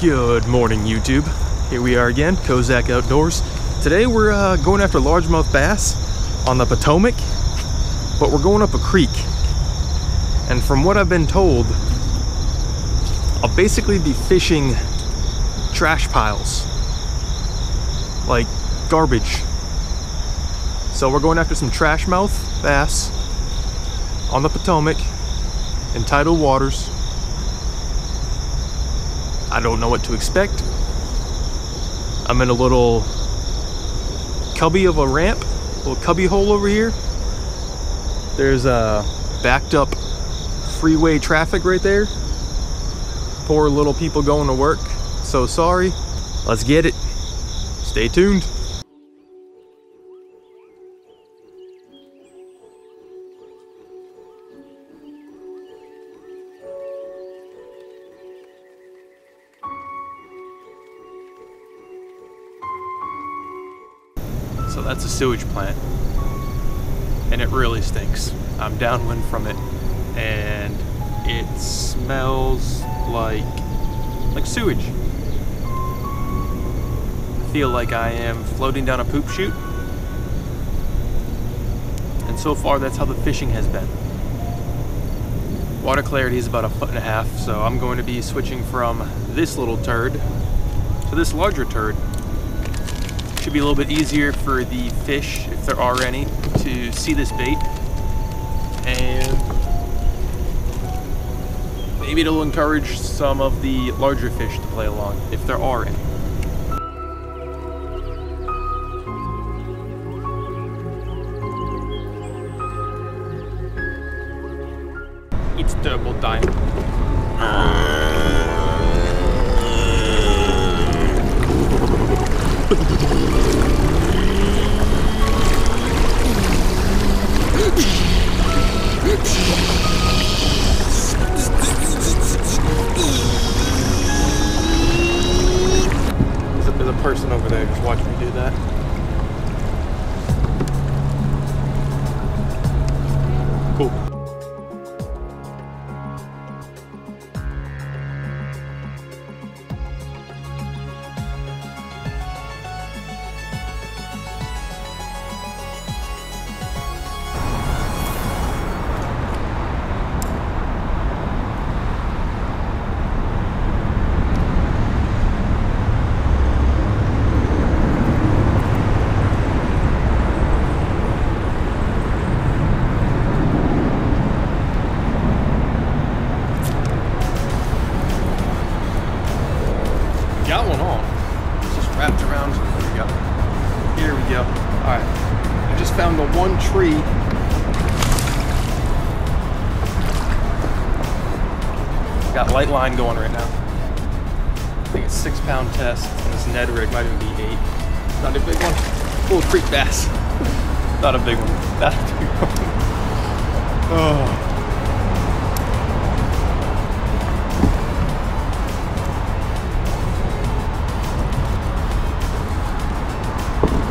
Good morning, YouTube. Here we are again, Kozak Outdoors. Today we're going after largemouth bass on the Potomac, but we're going up a creek. And from what I've been told, I'll basically be fishing trash piles, like garbage. So we're going after some trash mouth bass on the Potomac in tidal waters. I don't know what to expect. I'm in a little cubby of a ramp, a little cubby hole over here. There's a backed up freeway traffic right there. Poor little people going to work. So sorry. Let's get it. Stay tuned. So that's a sewage plant, and it really stinks. I'm downwind from it, and it smells like sewage. I feel like I am floating down a poop chute, and so far that's how the fishing has been. Water clarity is about 1.5 feet, so I'm going to be switching from this little turd to this larger turd. Should be a little bit easier for the fish, if there are any, to see this bait, and maybe it'll encourage some of the larger fish to play along, if there are any. It's double time. There's a person over there just watching me do that. Cool. Got one on. It's just wrapped around. There we go. Here we go. Alright. I just found the one tree. Got light line going right now. I think it's 6-pound test. And this Ned rig might even be 8. Not a big one. Little creek bass. Not a big one. Not a big one. Oh.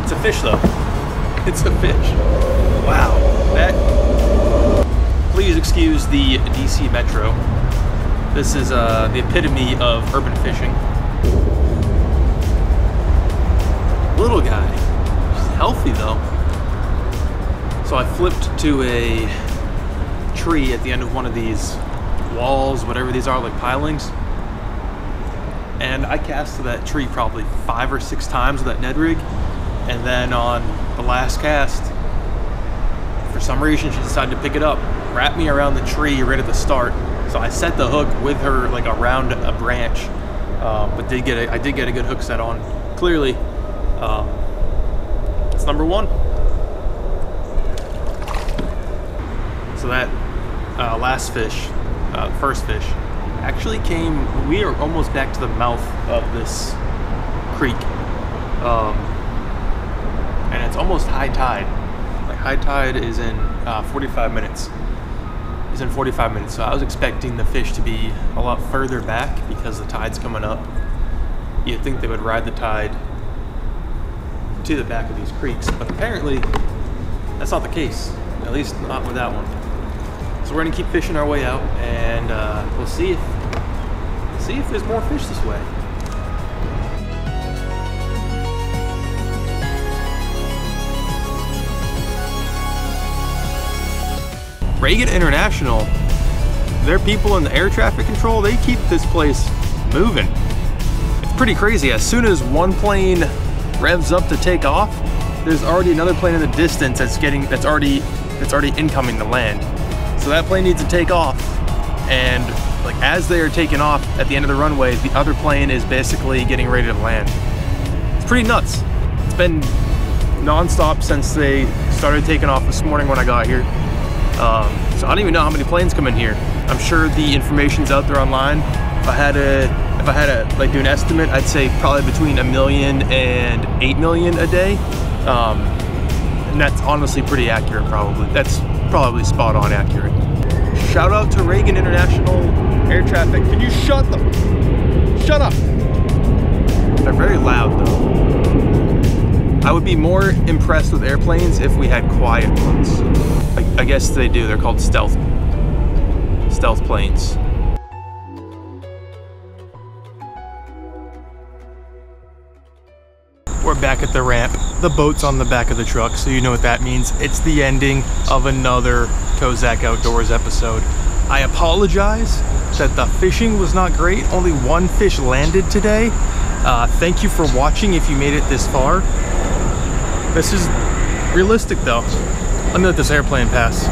It's a fish though. It's a fish. Wow. That. Please excuse the DC Metro. This is the epitome of urban fishing. Little guy. He's healthy though. So I flipped to a tree at the end of one of these walls, whatever these are, like pilings. And I cast to that tree probably 5 or 6 times with that Ned rig. And then on the last cast, for some reason she decided to pick it up, wrap me around the tree right at the start. So I set the hook with her like around a branch, but I did get a good hook set on. Clearly, it's number 1. So that last fish, first fish, actually came. We are almost back to the mouth of this creek. And it's almost high tide. Like high tide is in 45 minutes. It's in 45 minutes, so I was expecting the fish to be a lot further back because the tide's coming up. You'd think they would ride the tide to the back of these creeks, but apparently that's not the case. At least not with that one. So we're gonna keep fishing our way out, and we'll see if there's more fish this way. Reagan International, their people in the air traffic control, they keep this place moving. It's pretty crazy. As soon as one plane revs up to take off, there's already another plane in the distance that's already incoming to land. So that plane needs to take off, and like as they are taking off at the end of the runway, the other plane is basically getting ready to land. It's pretty nuts. It's been non-stop since they started taking off this morning when I got here. So I don't even know how many planes come in here. I'm sure the information's out there online. If I had to like do an estimate, I'd say probably between 1 million and 8 million a day. And that's honestly pretty accurate, probably. That's probably spot on accurate. Shout out to Reagan International Air Traffic. Can you shut up? They're very loud though. I would be more impressed with airplanes if we had quiet ones. I guess they do. They're called stealth planes. We're back at the ramp. The boat's on the back of the truck, so you know what that means. It's the ending of another Kozak Outdoors episode. I apologize that the fishing was not great. Only one fish landed today. Thank you for watching if you made it this far. This is realistic though. Let me let this airplane pass.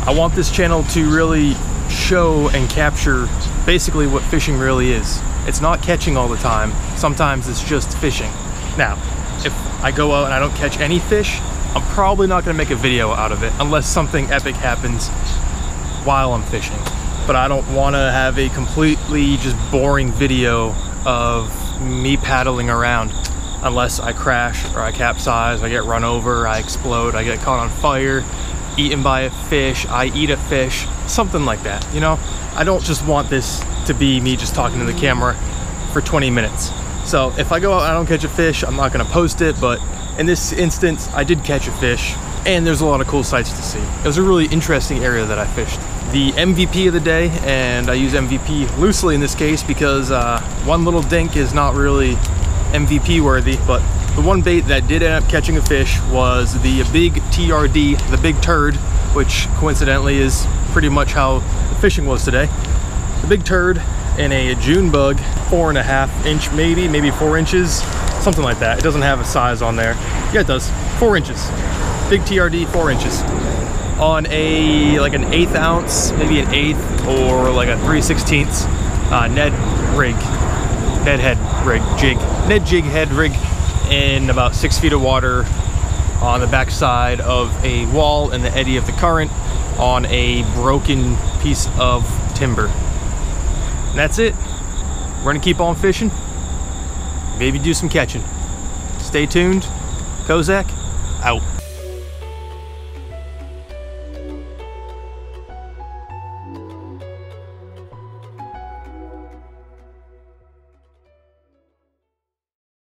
I want this channel to really show and capture basically what fishing really is. It's not catching all the time. Sometimes it's just fishing. Now, if I go out and I don't catch any fish, I'm probably not gonna make a video out of it unless something epic happens while I'm fishing. But I don't wanna have a completely just boring video of me paddling around unless I crash or I capsize, I get run over, I explode, I get caught on fire, eaten by a fish, I eat a fish, something like that, you know? I don't just want this to be me just talking to the camera for 20 minutes. So if I go out and I don't catch a fish, I'm not gonna post it, but in this instance, I did catch a fish, and there's a lot of cool sights to see. It was a really interesting area that I fished. The MVP of the day, and I use MVP loosely in this case because one little dink is not really MVP worthy, but the one bait that did end up catching a fish was the big TRD, the big turd, which coincidentally is pretty much how the fishing was today. The big turd in a June bug, 4.5 inch, maybe 4 inches, something like that. It doesn't have a size on there. Yeah, it does. 4 inches. Big TRD, 4 inches. On a like an 1/8 ounce, maybe an 1/8 or like a 3/16 Ned jig head rig in about 6 feet of water on the back side of a wall in the eddy of the current on a broken piece of timber. And that's it. We're gonna keep on fishing, maybe do some catching. Stay tuned. Kozak out.